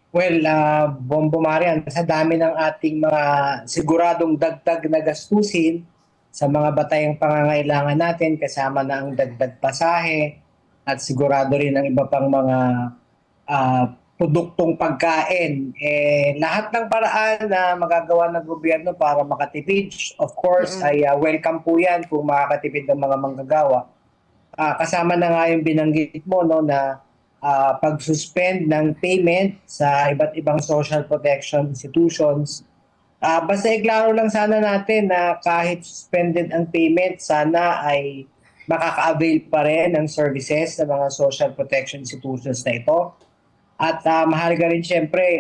Well, Bombo Marian, sa dami ng ating mga siguradong dagdag na gastusin sa mga batayang pangangailangan natin, kasama na ang dagdag pasahe at sigurado rin ang iba pang mga produktong pagkain. Lahat ng paraan na magagawa ng gobyerno para makatipid, of course, Mm. ay welcome po yan kung makakatipid ng mga manggagawa. Kasama na nga yung binanggit mo, no, na pag-suspend ng payment sa iba't ibang social protection institutions. Basta iklaro lang sana natin na kahit suspended ang payment, sana ay makaka-avail pa rin ng services sa mga social protection institutions na ito. At mahalaga rin siyempre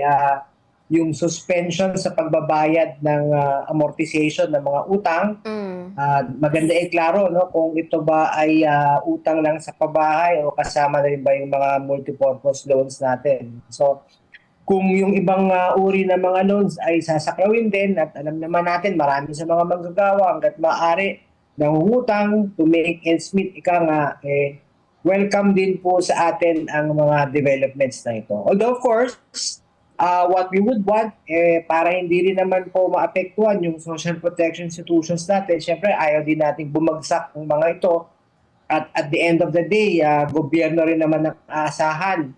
yung suspension sa pagbabayad ng amortization ng mga utang. Hmm. Maganda klaro, no, kung ito ba ay utang lang sa pabahay o kasama na rin ba yung mga multipurpose loans natin. So kung yung ibang uri ng mga loans ay sasaklawin din, at alam naman natin marami sa mga manggagawa hangga't maaari nangungutang to make ends meet, ika nga, welcome din po sa atin ang mga developments na ito. Although of course, what we would want, para hindi rin naman po maapektuhan yung social protection institutions natin, syempre ayaw din nating bumagsak ang mga ito. At the end of the day, gobyerno rin naman ang aasahan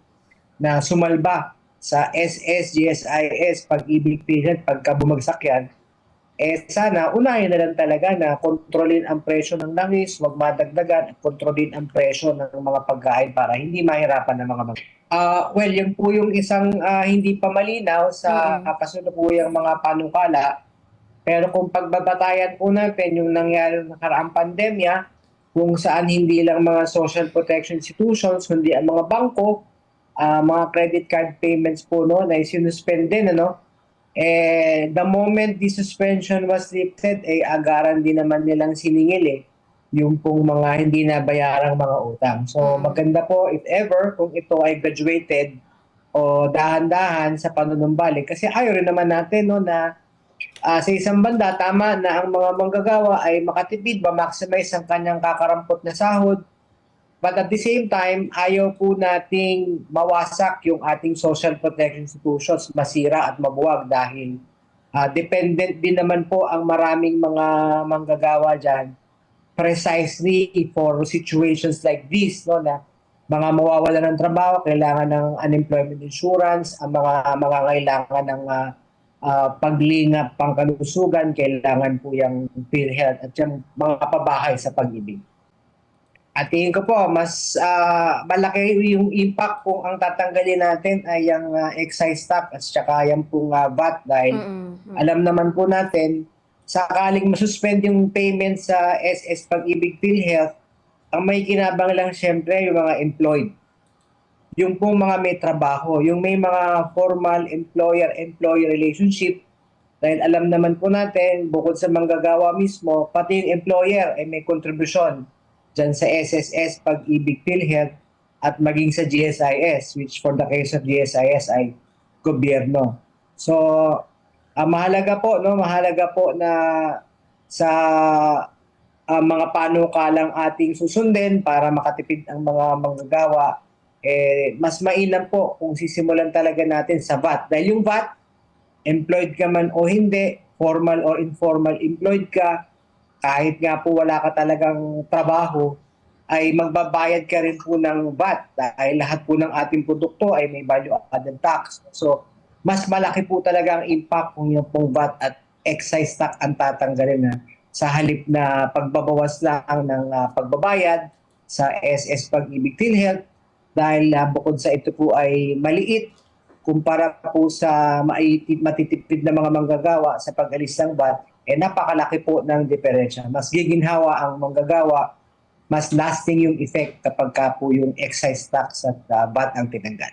na sumalba sa SS, GSIS, Pag-ibig PhilHealth, pagka bumagsak yan. Sana unahin na lang talaga na kontrolin ang presyo ng langis, huwag madagdagan, at kontrolin ang presyo ng mga pagkain para hindi mahirapan ng mga well, yun po yung isang hindi pa malinaw sa Mm. kasalukuyang mga panukala. Pero kung pagbabatayan po natin yung nangyari ng nakaraang pandemya, kung saan hindi lang mga social protection institutions, kundi ang mga bangko, mga credit card payments po noon ay sinuspend din, ano? The moment the suspension was lifted, agaran din naman nilang siningil yung pong mga hindi nabayarang mga utang. So Mm. maganda po if ever kung ito ay graduated o dahan-dahan sa panunumbalik. Kasi ayaw rin naman natin, no, na sa isang banda, tama na ang mga manggagawa ay makatipid, ma-maximize ang kanyang kakarampot na sahod. But at the same time, ayaw po nating mawasak yung ating social protection institutions, masira at mabuwag dahil dependent din naman po ang maraming mga manggagawa dyan precisely for situations like this, no, na mga mawawala ng trabaho, kailangan ng unemployment insurance, ang mga mangangailangan ng paglingap pangkalusugan, kailangan po yung PhilHealth at yung mga pabahay sa pag-ibig. At tingin ko po, mas malaki yung impact kung ang tatanggalin natin ay yung excise tax at saka yung pong VAT dahil Mm. Mm. alam naman po natin, sakaling masuspend yung payment sa SS Pag-ibig PhilHealth, ang may kinabang lang siyempre yung mga employed. Yung pong mga may trabaho, yung may mga formal employer-employee relationship, dahil alam naman po natin, bukod sa manggagawa mismo, pati yung employer ay may kontribusyon dyan sa SSS, Pag-ibig PhilHealth, at maging sa GSIS, which for the case of GSIS ay gobyerno. So, mahalaga po, no, mahalaga po na sa mga panukalang ating susundin para makatipid ang mga manggagawa, mas mainam po kung sisimulan talaga natin sa VAT. Dahil yung VAT, employed ka man o hindi, formal or informal employed ka, kahit nga po wala ka talagang trabaho, ay magbabayad ka rin po ng VAT dahil lahat po ng ating produkto ay may value added tax. So, mas malaki po talaga ang impact kung yung pong VAT at excise tax ang tatanggalin na sa halip na pagbabawas lang ng pagbabayad sa SS Pag-ibig PhilHealth dahil bukod sa ito po ay maliit kumpara po sa matitipid na mga manggagawa sa pag-alis ng VAT, napakalaki po ng diferensya. Mas giginhawa ang manggagawa, mas lasting yung effect kapag ka po yung excise tax at VAT ang tinanggal.